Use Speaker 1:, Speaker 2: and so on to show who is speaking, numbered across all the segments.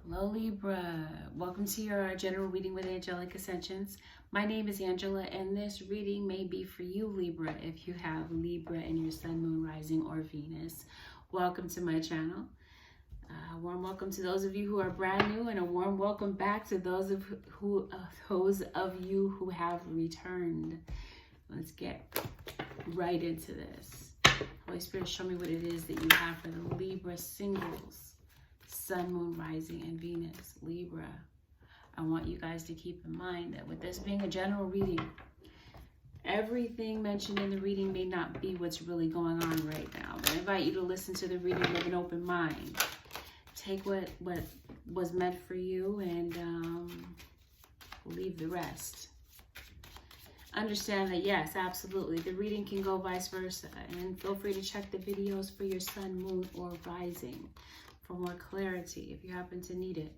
Speaker 1: Hello Libra, welcome to your general reading with Angelic Ascensions. My name is Angela and this reading may be for you Libra if you have Libra in your sun, moon, rising, or Venus. Welcome to my channel. A warm welcome to those of you who are brand new and a warm welcome back to those of you who have returned. Let's get right into this. Holy Spirit, show me what it is that you have for the Libra singles. Sun, moon, rising, and Venus, Libra. I want you guys to keep in mind that with this being a general reading, everything mentioned in the reading may not be what's really going on right now. But I invite you to listen to the reading with an open mind. Take what was meant for you and leave the rest. Understand that, yes, absolutely, the reading can go vice versa. And feel free to check the videos for your sun, moon, or rising for more clarity if you happen to need it.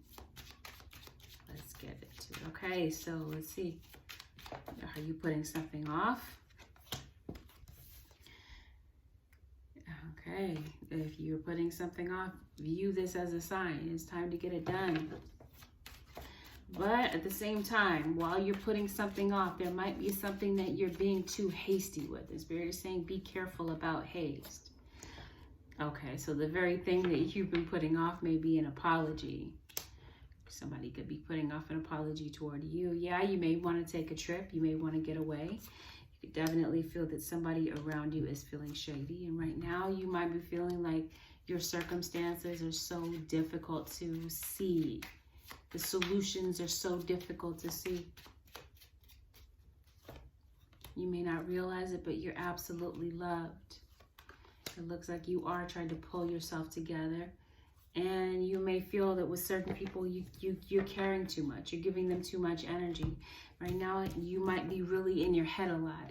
Speaker 1: Let's get it. Okay, so let's see. Are you putting something off? Okay, if you're putting something off, view this as a sign. It's time to get it done. But at the same time, while you're putting something off, there might be something that you're being too hasty with. It's very saying be careful about haste. Okay, so the very thing that you've been putting off may be an apology. Somebody could be putting off an apology toward you. Yeah, you may want to take a trip. You may want to get away. You could definitely feel that somebody around you is feeling shady. And right now you might be feeling like your circumstances are so difficult to see. The solutions are so difficult to see. You may not realize it, but you're absolutely loved. It looks like you are trying to pull yourself together, and you may feel that with certain people you're caring too much. You're giving them too much energy. Right now you might be really in your head a lot,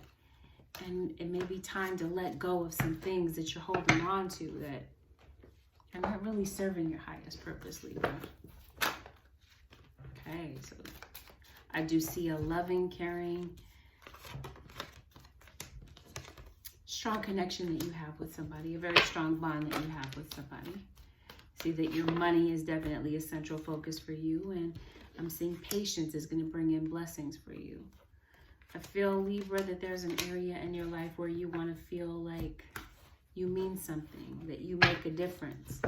Speaker 1: and it may be time to let go of some things that you're holding on to that are not really serving your highest purpose, Libra. Okay, so I do see a loving, caring, strong connection that you have with somebody, a very strong bond that you have with somebody. See that your money is definitely a central focus for you, and I'm seeing patience is going to bring in blessings for you. I feel, Libra, that there's an area in your life where you want to feel like you mean something, that you make a difference.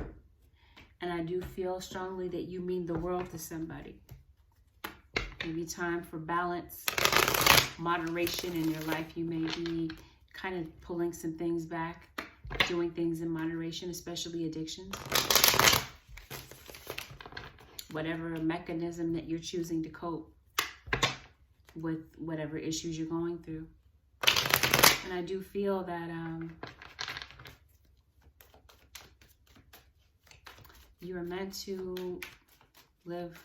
Speaker 1: And I do feel strongly that you mean the world to somebody. Maybe time for balance, moderation in your life. You may be kind of pulling some things back, doing things in moderation, especially addictions. Whatever mechanism that you're choosing to cope with whatever issues you're going through. And I do feel that you are meant to live,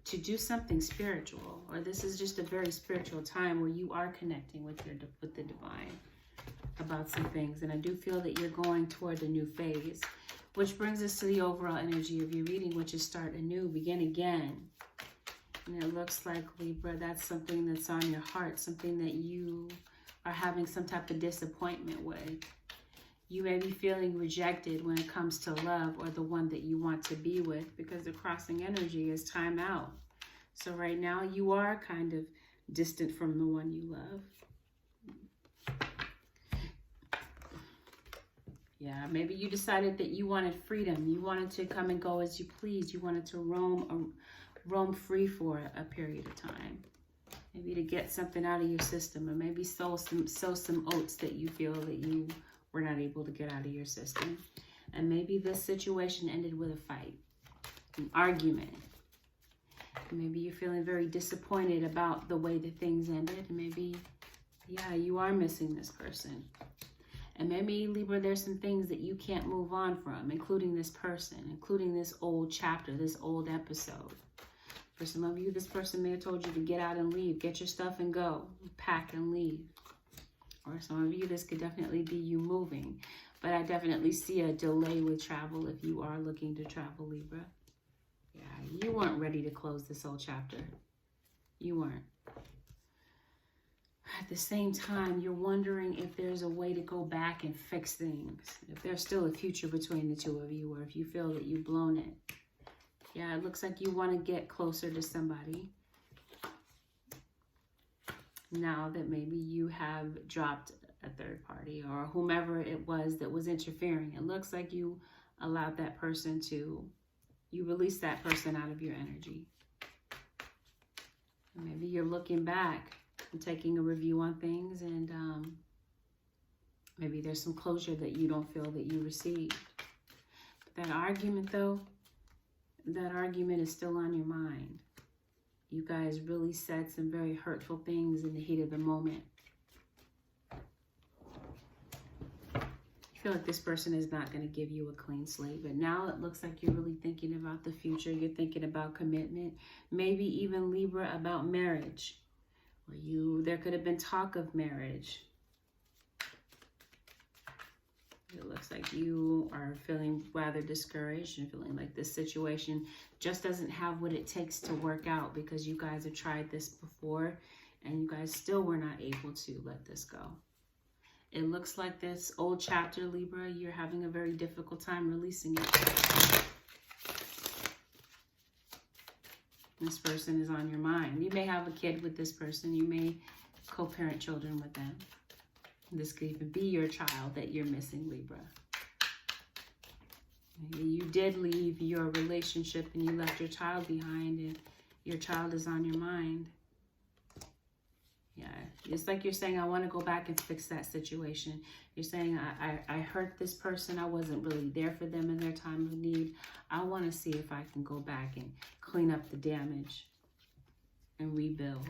Speaker 1: to do something spiritual, or this is just a very spiritual time where you are connecting with the divine about some things. And I do feel that you're going toward a new phase, which brings us to the overall energy of your reading, which is start anew, begin again. And it looks like, Libra, that's something that's on your heart, something that you are having some type of disappointment with. You may be feeling rejected when it comes to love or the one that you want to be with, because the crossing energy is time out. So right now you are kind of distant from the one you love. Yeah, maybe you decided that you wanted freedom. You wanted to come and go as you please. You wanted to roam free for a period of time. Maybe to get something out of your system, or maybe sow some oats that you feel that you were not able to get out of your system. And maybe this situation ended with a fight, an argument. Maybe you're feeling very disappointed about the way that things ended. Maybe, yeah, you are missing this person. And maybe, Libra, there's some things that you can't move on from, including this person, including this old chapter, this old episode. For some of you, this person may have told you to get out and leave, get your stuff and go, pack and leave. Or some of you, this could definitely be you moving. But I definitely see a delay with travel if you are looking to travel, Libra. Yeah, you weren't ready to close this whole chapter. You weren't. At the same time, you're wondering if there's a way to go back and fix things. If there's still a future between the two of you, or if you feel that you've blown it. Yeah, it looks like you want to get closer to somebody. Now that maybe you have dropped a third party or whomever it was that was interfering. It looks like you allowed that person to, you released that person out of your energy. And maybe you're looking back and taking a review on things, and maybe there's some closure that you don't feel that you received. But that argument though, that argument is still on your mind. You guys really said some very hurtful things in the heat of the moment. You feel like this person is not going to give you a clean slate, but now it looks like you're really thinking about the future. You're thinking about commitment, maybe even Libra about marriage. Or there could have been talk of marriage. It looks like you are feeling rather discouraged and feeling like this situation just doesn't have what it takes to work out, because you guys have tried this before and you guys still were not able to let this go. It looks like this old chapter, Libra, you're having a very difficult time releasing it. This person is on your mind. You may have a kid with this person. You may co-parent children with them. This could even be your child that you're missing, Libra. Maybe you did leave your relationship and you left your child behind, and your child is on your mind. Yeah, it's like you're saying, I want to go back and fix that situation. You're saying, I hurt this person. I wasn't really there for them in their time of need. I want to see if I can go back and clean up the damage and rebuild.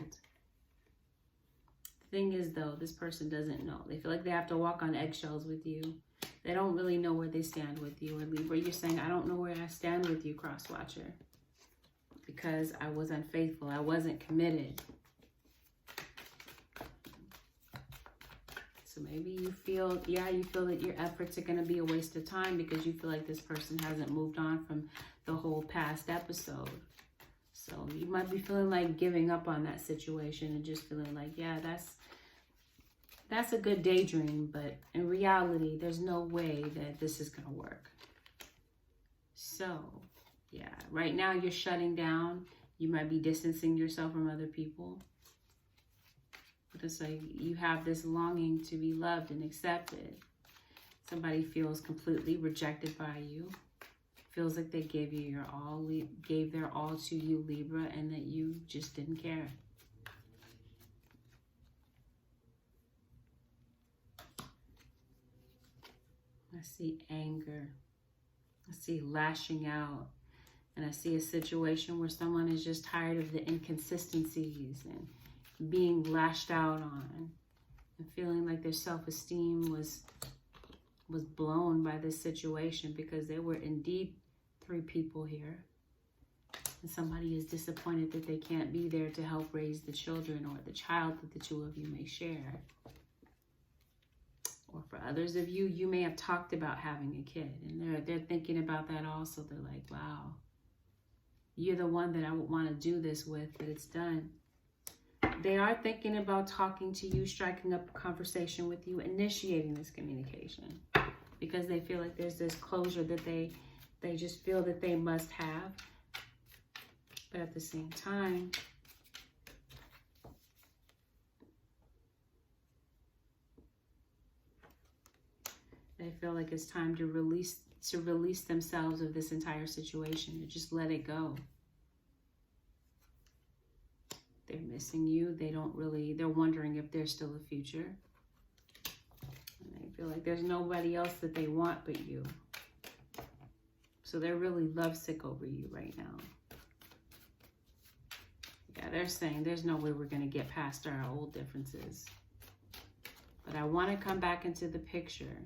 Speaker 1: Thing is though, this person doesn't know. They feel like they have to walk on eggshells with you. They don't really know where they stand with you. Or Libra, you're saying, I don't know where I stand with you, cross watcher, because I was unfaithful. I wasn't committed. So maybe you feel, you feel that your efforts are going to be a waste of time because you feel like this person hasn't moved on from the whole past episode. So you might be feeling like giving up on that situation and just feeling like, yeah, that's a good daydream, but in reality, there's no way that this is going to work. So, yeah, right now you're shutting down. You might be distancing yourself from other people. But it's like you have this longing to be loved and accepted. Somebody feels completely rejected by you. Feels like they gave you your all, gave their all to you, Libra, and that you just didn't care. I see anger. I see lashing out. And I see a situation where someone is just tired of the inconsistencies and being lashed out on and feeling like their self-esteem was blown by this situation, because there were indeed 3 people here. And somebody is disappointed that they can't be there to help raise the children or the child that the 2 of you may share. Or for others of you, you may have talked about having a kid, and they're thinking about that also. They're like, wow, you're the one that I would want to do this with, but it's done. They are thinking about talking to you, striking up a conversation with you, initiating this communication, because they feel like there's this closure that they just feel that they must have. But at the same time, they feel like it's time to release themselves of this entire situation, to just let it go. They're missing you. They're wondering if there's still a future. And they feel like there's nobody else that they want but you. So they're really lovesick over you right now. Yeah, they're saying there's no way we're going to get past our old differences. But I want to come back into the picture.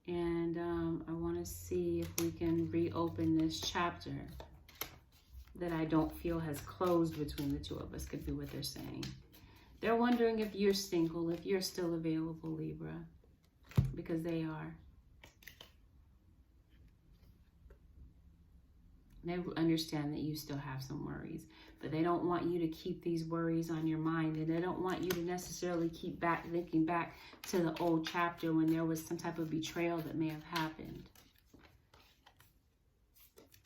Speaker 1: And I want to see if we can reopen this chapter that I don't feel has closed between the 2 of us, could be what they're saying. They're wondering if you're single, if you're still available, Libra, because they are. They understand that you still have some worries, but they don't want you to keep these worries on your mind, and they don't want you to necessarily keep thinking back to the old chapter when there was some type of betrayal that may have happened.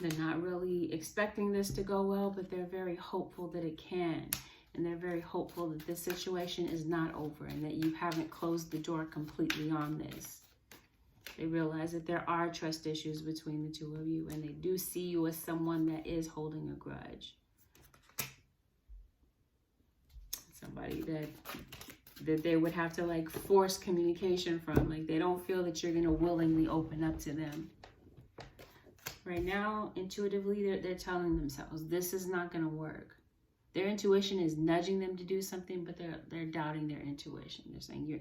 Speaker 1: They're not really expecting this to go well, but they're very hopeful that it can. And they're very hopeful that this situation is not over and that you haven't closed the door completely on this. They realize that there are trust issues between the two of you, and they do see you as someone that is holding a grudge. Somebody that they would have to like force communication from. Like they don't feel that you're going to willingly open up to them. Right now, intuitively, they're telling themselves this is not going to work. Their intuition is nudging them to do something, but they're doubting their intuition. They're saying, your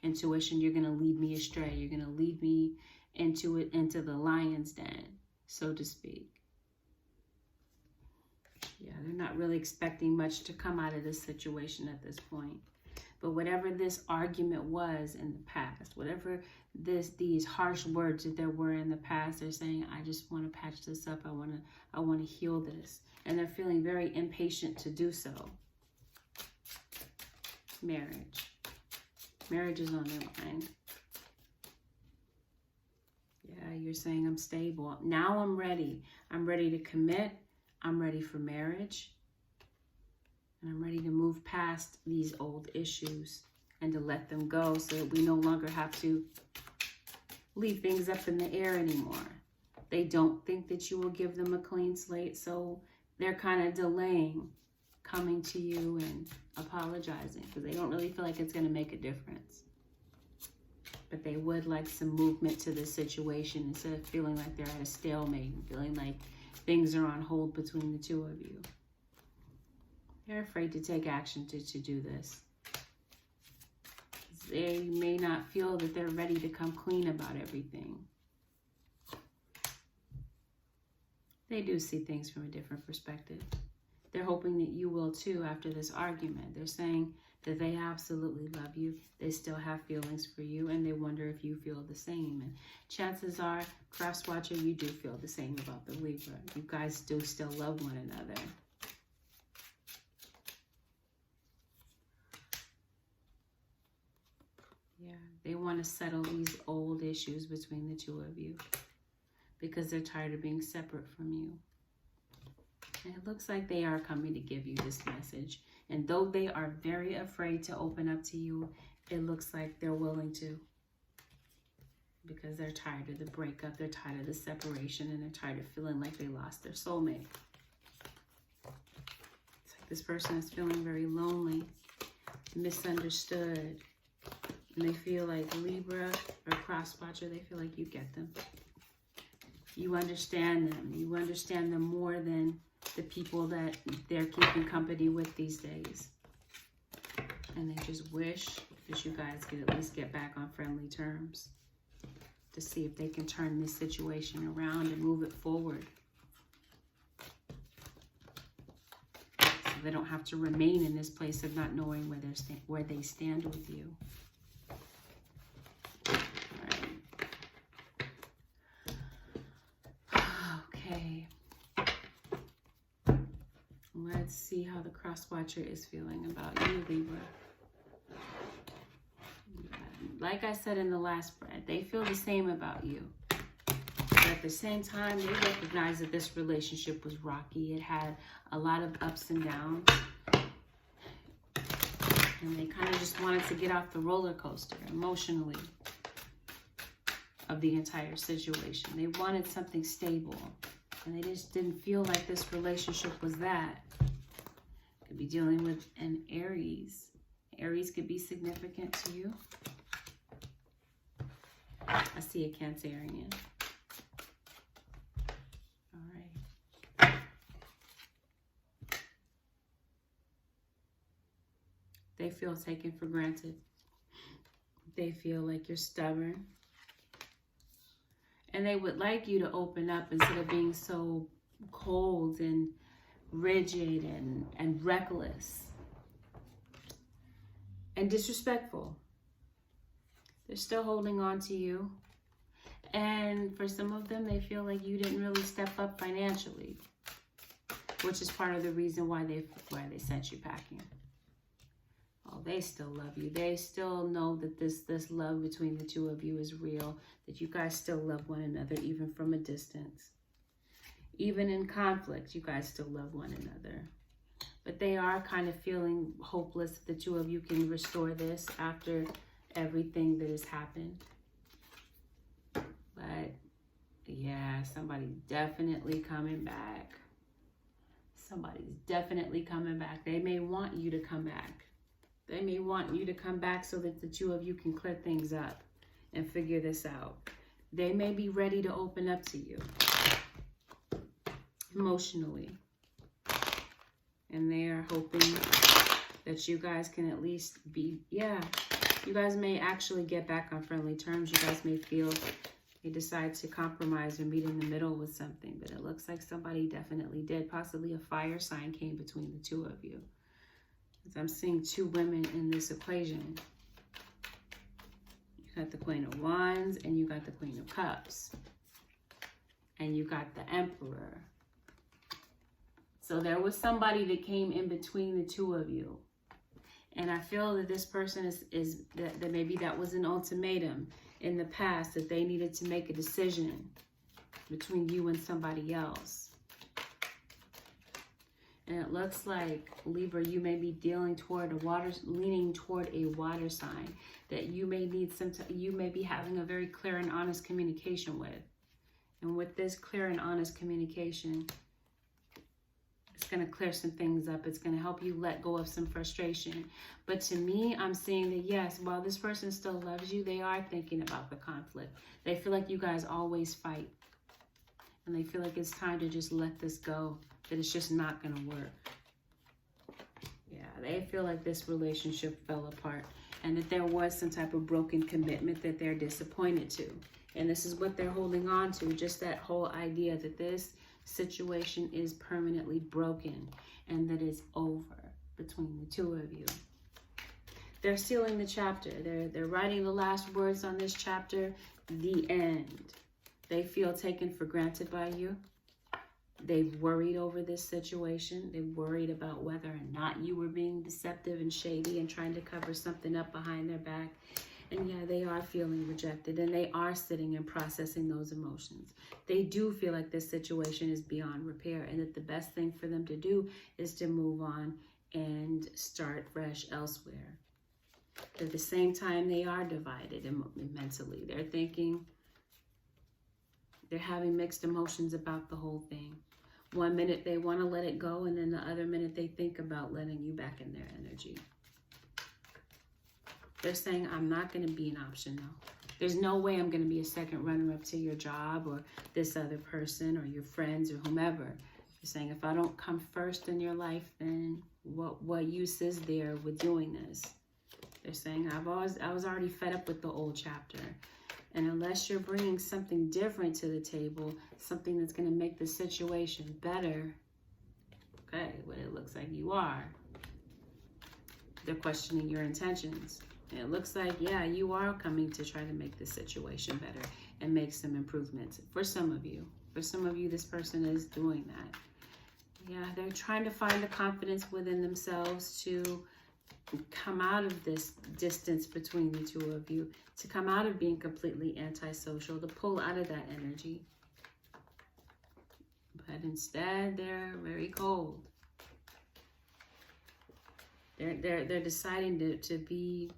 Speaker 1: intuition, you're going to lead me astray. You're going to lead me into the lion's den, so to speak. Yeah, they're not really expecting much to come out of this situation at this point. But whatever this argument was in the past, whatever these harsh words that there were in the past, they're saying, I just want to patch this up. I want to heal this. And they're feeling very impatient to do so. Marriage. Marriage is on their mind. Yeah, you're saying I'm stable. Now I'm ready. I'm ready to commit. I'm ready for marriage. And I'm ready to move past these old issues and to let them go so that we no longer have to leave things up in the air anymore. They don't think that you will give them a clean slate, so they're kind of delaying coming to you and apologizing because they don't really feel like it's going to make a difference. But they would like some movement to this situation instead of feeling like they're at a stalemate and feeling like things are on hold between the two of you. They're afraid to take action to do this. They may not feel that they're ready to come clean about everything. They do see things from a different perspective. They're hoping that you will too after this argument. They're saying that they absolutely love you. They still have feelings for you, and they wonder if you feel the same. And chances are, Cross Watcher, you do feel the same about the Libra. You guys do still love one another. Yeah, they want to settle these old issues between the two of you because they're tired of being separate from you. And it looks like they are coming to give you this message. And though they are very afraid to open up to you, it looks like they're willing to. Because they're tired of the breakup, they're tired of the separation, and they're tired of feeling like they lost their soulmate. It's like this person is feeling very lonely, misunderstood. And they feel like Libra or Cross Watcher, they feel like you get them. You understand them. You understand them more than the people that they're keeping company with these days. And they just wish that you guys could at least get back on friendly terms to see if they can turn this situation around and move it forward. So they don't have to remain in this place of not knowing where they stand with you. Let's see how the Cross Watcher is feeling about you, Libra. Like I said in the last spread, they feel the same about you. But at the same time, they recognize that this relationship was rocky. It had a lot of ups and downs. And they kind of just wanted to get off the roller coaster emotionally of the entire situation. They wanted something stable. And they just didn't feel like this relationship was that. Could be dealing with an Aries. Aries could be significant to you. I see a Cancerian. All right. They feel taken for granted. They feel like you're stubborn. And they would like you to open up instead of being so cold and rigid and reckless and disrespectful. They're still holding on to you. And for some of them, they feel like you didn't really step up financially, which is part of the reason why they sent you packing. Oh, they still love you. They still know that this love between the two of you is real, that you guys still love one another even from a distance. Even in conflict, you guys still love one another. But they are kind of feeling hopeless that the two of you can restore this after everything that has happened. But yeah, somebody's definitely coming back. Somebody's definitely coming back. They may want you to come back. They may want you to come back so that the two of you can clear things up and figure this out. They may be ready to open up to you emotionally. And they are hoping that you guys can at least be, you guys may actually get back on friendly terms. You guys may feel they decide to compromise or meet in the middle with something. But it looks like somebody definitely did. Possibly a fire sign came between the two of you. I'm seeing two women in this equation. You got the Queen of Wands and you got the Queen of Cups. And you got the Emperor. So there was somebody that came in between the two of you. And I feel that this person is that maybe that was an ultimatum in the past, that they needed to make a decision between you and somebody else. And it looks like, Libra, you may be leaning toward a water sign that you may need you may be having a very clear and honest communication with. And with this clear and honest communication, it's going to clear some things up. It's going to help you let go of some frustration. But to me, I'm seeing that yes, while this person still loves you, they are thinking about the conflict. They feel like you guys always fight. And they feel like it's time to just let this go. That it's just not going to work. Yeah, they feel like this relationship fell apart. And that there was some type of broken commitment that they're disappointed to. And this is what they're holding on to. Just that whole idea that this situation is permanently broken. And that it's over between the two of you. They're sealing the chapter. They're writing the last words on this chapter. The end. They feel taken for granted by you. They've worried over this situation. They've worried about whether or not you were being deceptive and shady and trying to cover something up behind their back. And yeah, they are feeling rejected and they are sitting and processing those emotions. They do feel like this situation is beyond repair and that the best thing for them to do is to move on and start fresh elsewhere. At the same time, they are divided mentally. They're thinking, they're having mixed emotions about the whole thing. One minute they want to let it go, and then the other minute they think about letting you back in their energy. They're saying, I'm not going to be an option, though. There's no way I'm going to be a second runner-up to your job or this other person or your friends or whomever. They're saying, if I don't come first in your life, then what use is there with doing this? They're saying, I was already fed up with the old chapter. And unless you're bringing something different to the table, something that's going to make the situation better, okay, well, it looks like you are. They're questioning your intentions. And it looks like, yeah, you are coming to try to make the situation better and make some improvements. For some of you. For some of you, this person is doing that. Yeah, they're trying to find the confidence within themselves to come out of this distance between the two of you, to come out of being completely antisocial, to pull out of that energy. But instead, they're very cold. They're deciding to be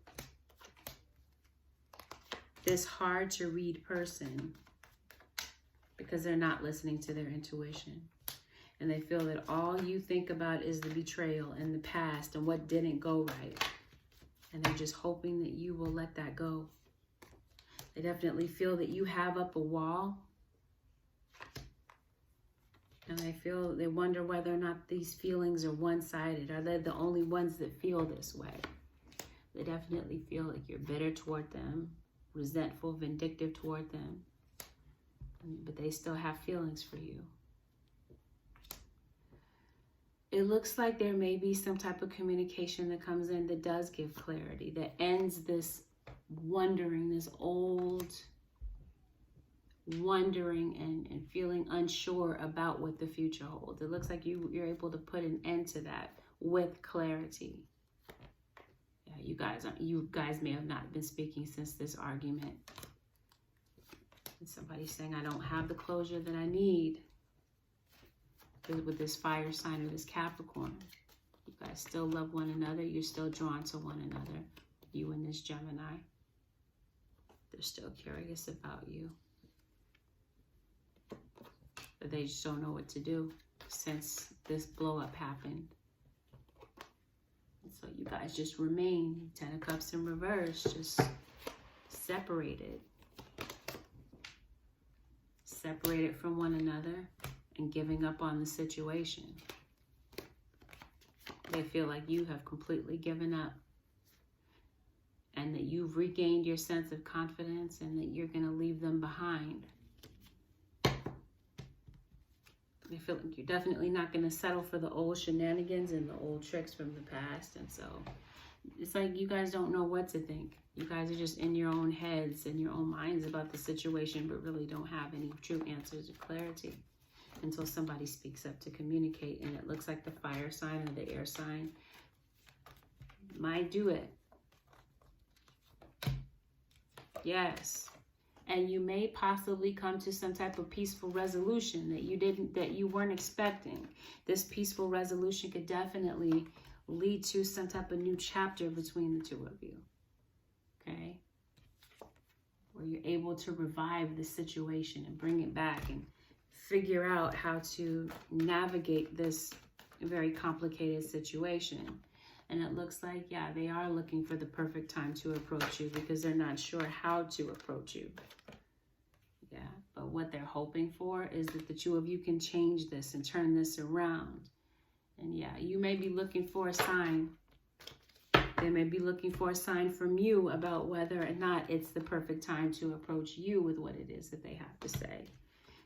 Speaker 1: this hard to read person because they're not listening to their intuition. And they feel that all you think about is the betrayal and the past and what didn't go right. And they're just hoping that you will let that go. They definitely feel that you have up a wall. And they wonder whether or not these feelings are one-sided. Are they the only ones that feel this way? They definitely feel like you're bitter toward them, resentful, vindictive toward them. But they still have feelings for you. It looks like there may be some type of communication that comes in that does give clarity, that ends this wondering, this old wondering and feeling unsure about what the future holds. It looks like you're able to put an end to that with clarity. Yeah, you guys may have not been speaking since this argument. And somebody's saying, I don't have the closure that I need. with this fire sign or this Capricorn. You guys still love one another. You're still drawn to one another. You and this Gemini. They're still curious about you. But they just don't know what to do since this blow up happened. And so you guys just remain 10 of Cups in reverse, just separated. Separated from one another and giving up on the situation. They feel like you have completely given up and that you've regained your sense of confidence and that you're going to leave them behind. They feel like you're definitely not going to settle for the old shenanigans and the old tricks from the past. And so it's like you guys don't know what to think. You guys are just in your own heads and your own minds about the situation, but really don't have any true answers or clarity until somebody speaks up to communicate. And it looks like the fire sign or the air sign might do it. Yes. And you may possibly come to some type of peaceful resolution that you weren't expecting. This peaceful resolution could definitely lead to some type of new chapter between the two of you. Okay? Where you're able to revive the situation and bring it back and figure out how to navigate this very complicated situation. And it looks like, yeah, they are looking for the perfect time to approach you because they're not sure how to approach you. Yeah, but what they're hoping for is that the two of you can change this and turn this around. And yeah, you may be looking for a sign. They may be looking for a sign from you about whether or not it's the perfect time to approach you with what it is that they have to say.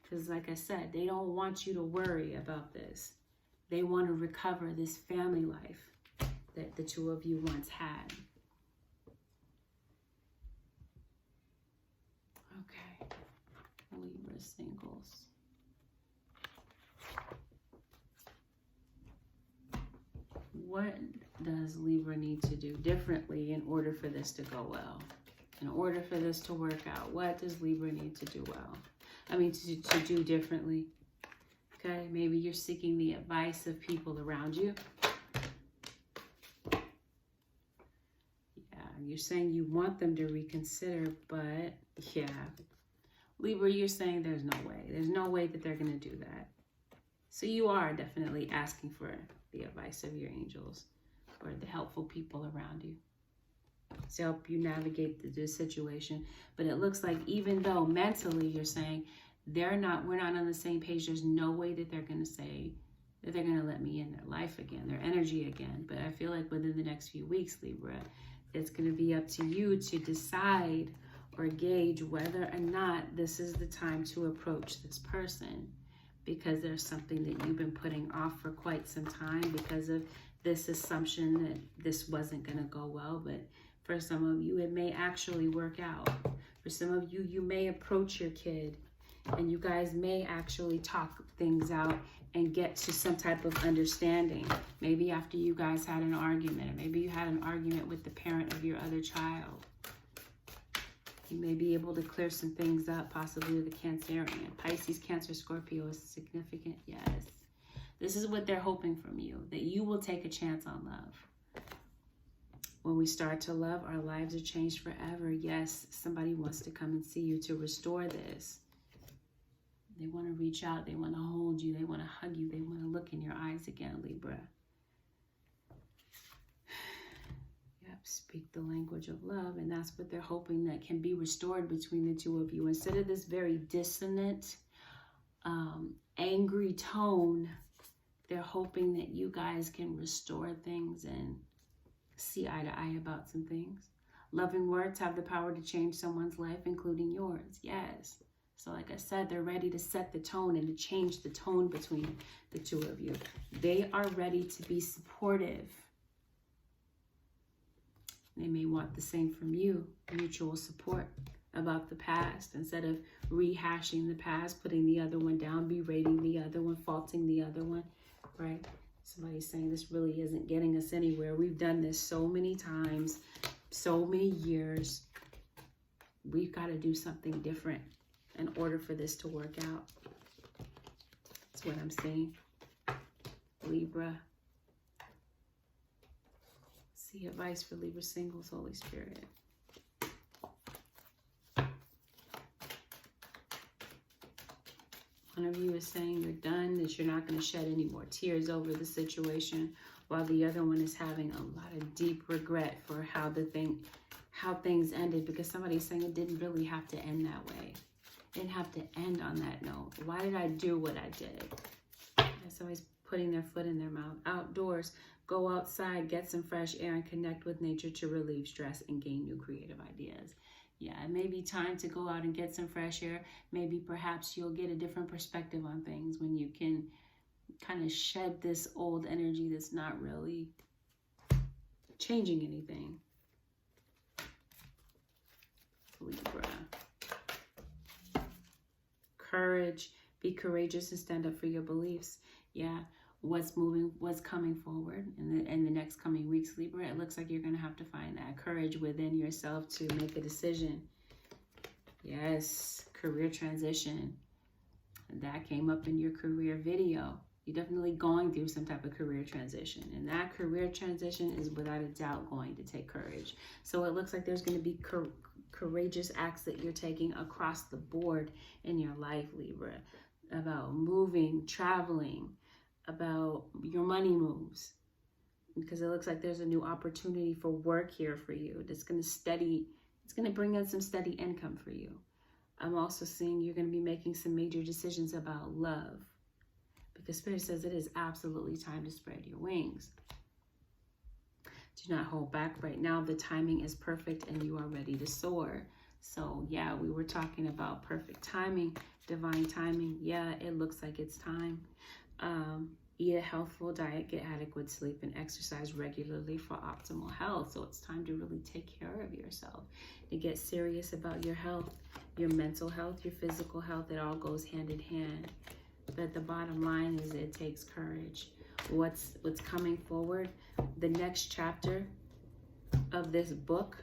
Speaker 1: Because like I said, they don't want you to worry about this. They want to recover this family life that the two of you once had. Okay, Libra singles. What does Libra need to do differently in order for this to go well? In order for this to work out, what does Libra need to do well? I mean, to do differently. Okay, maybe you're seeking the advice of people around you. You're saying you want them to reconsider, but yeah. Libra, you're saying there's no way. There's no way that they're going to do that. So you are definitely asking for the advice of your angels or the helpful people around you to help you navigate the situation. But it looks like even though mentally you're saying we're not on the same page, there's no way that they're going to say that they're going to let me in their life again, their energy again. But I feel like within the next few weeks, Libra, it's going to be up to you to decide or gauge whether or not this is the time to approach this person, because there's something that you've been putting off for quite some time because of this assumption that this wasn't going to go well. But for some of you, it may actually work out. For some of you, you may approach your kid and you guys may actually talk things out and get to some type of understanding. Maybe after you guys had an argument, or maybe you had an argument with the parent of your other child. You may be able to clear some things up, possibly with a Cancerian. Pisces, Cancer, Scorpio is significant, yes. This is what they're hoping from you, that you will take a chance on love. When we start to love, our lives are changed forever. Yes, somebody wants to come and see you to restore this. They want to reach out. They want to hold you. They want to hug you. They want to look in your eyes again, Libra. Yep, speak the language of love. And that's what they're hoping that can be restored between the two of you. Instead of this very dissonant, angry tone, they're hoping that you guys can restore things and see eye to eye about some things. Loving words have the power to change someone's life, including yours. Yes. So like I said, they're ready to set the tone and to change the tone between the two of you. They are ready to be supportive. They may want the same from you, mutual support about the past. Instead of rehashing the past, putting the other one down, berating the other one, faulting the other one, right? Somebody's saying this really isn't getting us anywhere. We've done this so many times, so many years. We've got to do something different in order for this to work out. That's what I'm saying. Libra. See advice for Libra singles, Holy Spirit. One of you is saying you're done, that you're not going to shed any more tears over the situation, while the other one is having a lot of deep regret for how things ended, because somebody's saying it didn't really have to end that way. It didn't have to end on that note. Why did I do what I did? That's always putting their foot in their mouth. Outdoors, go outside, get some fresh air, and connect with nature to relieve stress and gain new creative ideas. Yeah, it may be time to go out and get some fresh air. Maybe perhaps you'll get a different perspective on things when you can kind of shed this old energy that's not really changing anything. Libra. Courage. Be courageous and stand up for your beliefs. Yeah, what's coming forward in the next coming weeks, Libra, it looks like you're going to have to find that courage within yourself to make a decision. Yes, career transition. That came up in your career video. You're definitely going through some type of career transition, and that career transition is without a doubt going to take courage. So it looks like there's going to be courageous acts that you're taking across the board in your life, Libra, about moving, traveling, about your money moves, because it looks like there's a new opportunity for work here for you that's going to bring in some steady income for you. I'm also seeing you're going to be making some major decisions about love, because Spirit says it is absolutely time to spread your wings. Do not hold back right now. The timing is perfect and you are ready to soar. So yeah, we were talking about perfect timing, divine timing. Yeah, it looks like it's time. Eat a healthful diet, get adequate sleep, and exercise regularly for optimal health. So it's time to really take care of yourself, to get serious about your health, your mental health, your physical health. It all goes hand in hand. But the bottom line is it takes courage. What's coming forward, the next chapter of this book,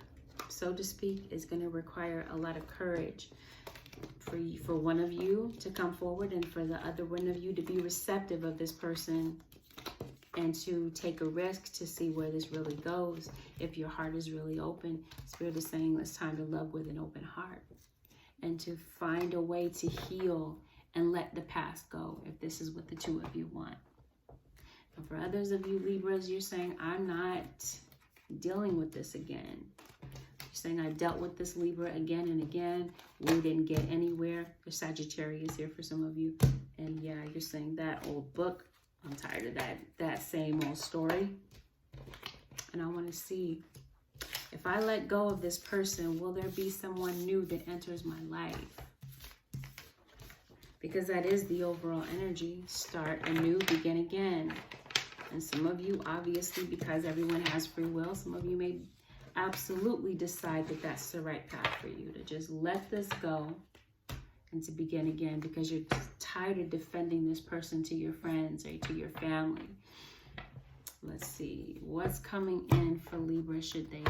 Speaker 1: so to speak, is going to require a lot of courage for one of you to come forward, and for the other one of you to be receptive of this person and to take a risk to see where this really goes. If your heart is really open, Spirit is saying it's time to love with an open heart and to find a way to heal and let the past go, if this is what the two of you want. And for others of you Libras, you're saying, I'm not dealing with this again. You're saying, I dealt with this, Libra, again and again. We didn't get anywhere. There's Sagittarius here for some of you. And yeah, you're saying that old book, I'm tired of that same old story. And I want to see, if I let go of this person, will there be someone new that enters my life? Because that is the overall energy. Start anew, begin again. And some of you, obviously, because everyone has free will, some of you may absolutely decide that that's the right path for you, to just let this go and to begin again, because you're tired of defending this person to your friends or to your family. Let's see what's coming in for Libra should they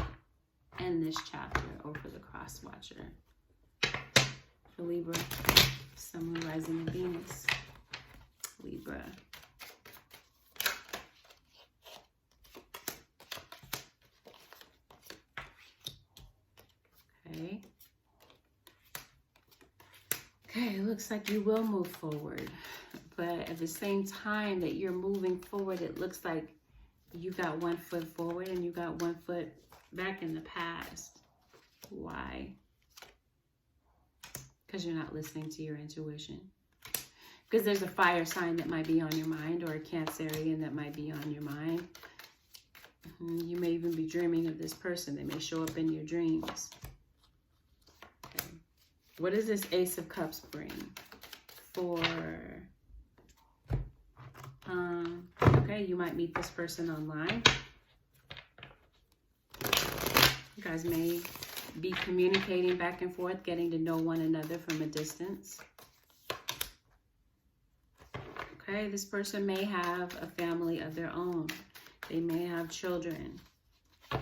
Speaker 1: end this chapter, or for the cross watcher. For Libra, Sun, Moon, Rising, and Venus. Libra. Okay. Okay, it looks like you will move forward. But at the same time that you're moving forward, it looks like you got one foot forward and you got one foot back in the past. Why? Because you're not listening to your intuition. Because there's a fire sign that might be on your mind, or a Cancerian that might be on your mind. You may even be dreaming of this person. They may show up in your dreams. Okay. What does this Ace of Cups bring for... okay, you might meet this person online. You guys may be communicating back and forth, getting to know one another from a distance. Okay, this person may have a family of their own. They may have children. I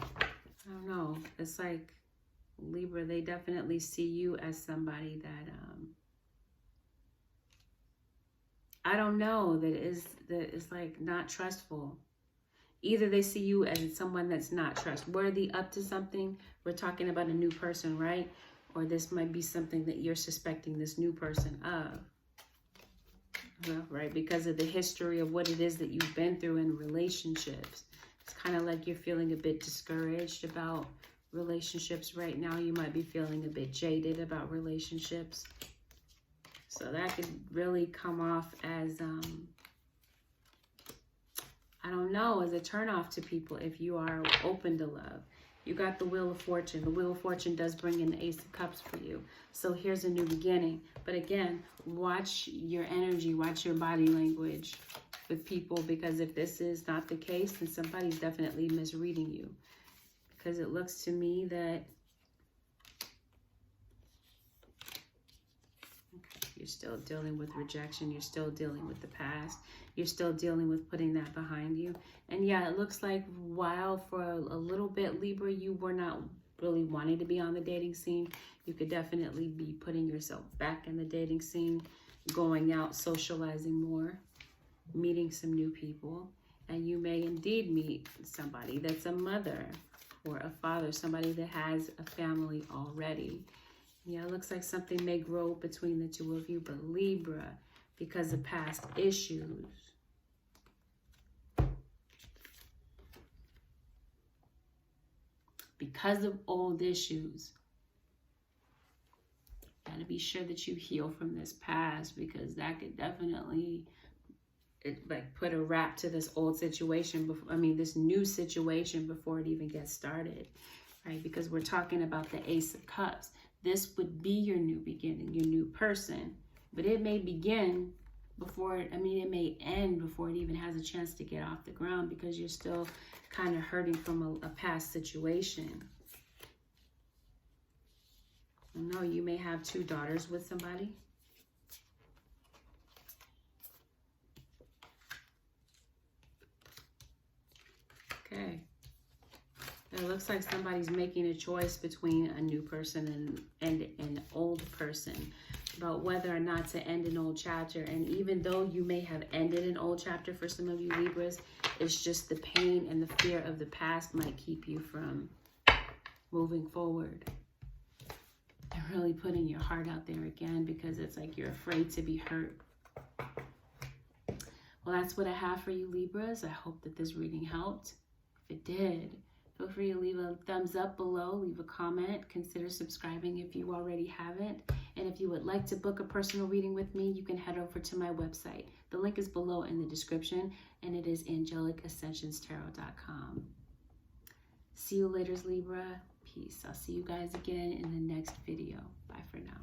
Speaker 1: don't know. It's like Libra, they definitely see you as somebody that... I don't know, that is like not trustful. Either they see you as someone that's not trustworthy, up to something. We're talking about a new person, right? Or this might be something that you're suspecting this new person of. Right? Because of the history of what it is that you've been through in relationships. It's kind of like you're feeling a bit discouraged about relationships right now. You might be feeling a bit jaded about relationships. So that could really come off as, I don't know, as a turnoff to people if you are open to love. You got the Wheel of Fortune. The Wheel of Fortune does bring in the Ace of Cups for you. So here's a new beginning. But again, watch your energy, watch your body language with people, because if this is not the case, then somebody's definitely misreading you. Because it looks to me that you're still dealing with rejection. You're still dealing with the past. You're still dealing with putting that behind you. And yeah, it looks like while for a little bit, Libra, you were not really wanting to be on the dating scene. You could definitely be putting yourself back in the dating scene, going out, socializing more, meeting some new people. And you may indeed meet somebody that's a mother or a father, somebody that has a family already. Yeah, it looks like something may grow between the two of you, but Libra, because of past issues, because of old issues, gotta be sure that you heal from this past, because that could definitely put a wrap to this old situation. This new situation before it even gets started, right? Because we're talking about the Ace of Cups. This would be your new beginning, your new person, but it may begin before, it may end before it even has a chance to get off the ground, because you're still kind of hurting from a past situation. I know you may have 2 daughters with somebody. Okay. It looks like somebody's making a choice between a new person and an old person about whether or not to end an old chapter. And even though you may have ended an old chapter for some of you Libras, it's just the pain and the fear of the past might keep you from moving forward. And really putting your heart out there again, because it's like you're afraid to be hurt. Well, that's what I have for you Libras. I hope that this reading helped. If it did, feel free to leave a thumbs up below, leave a comment, consider subscribing if you already haven't. And if you would like to book a personal reading with me, you can head over to my website. The link is below in the description, and it is AngelicAscensionsTarot.com. See you later, Libra. Peace. I'll see you guys again in the next video. Bye for now.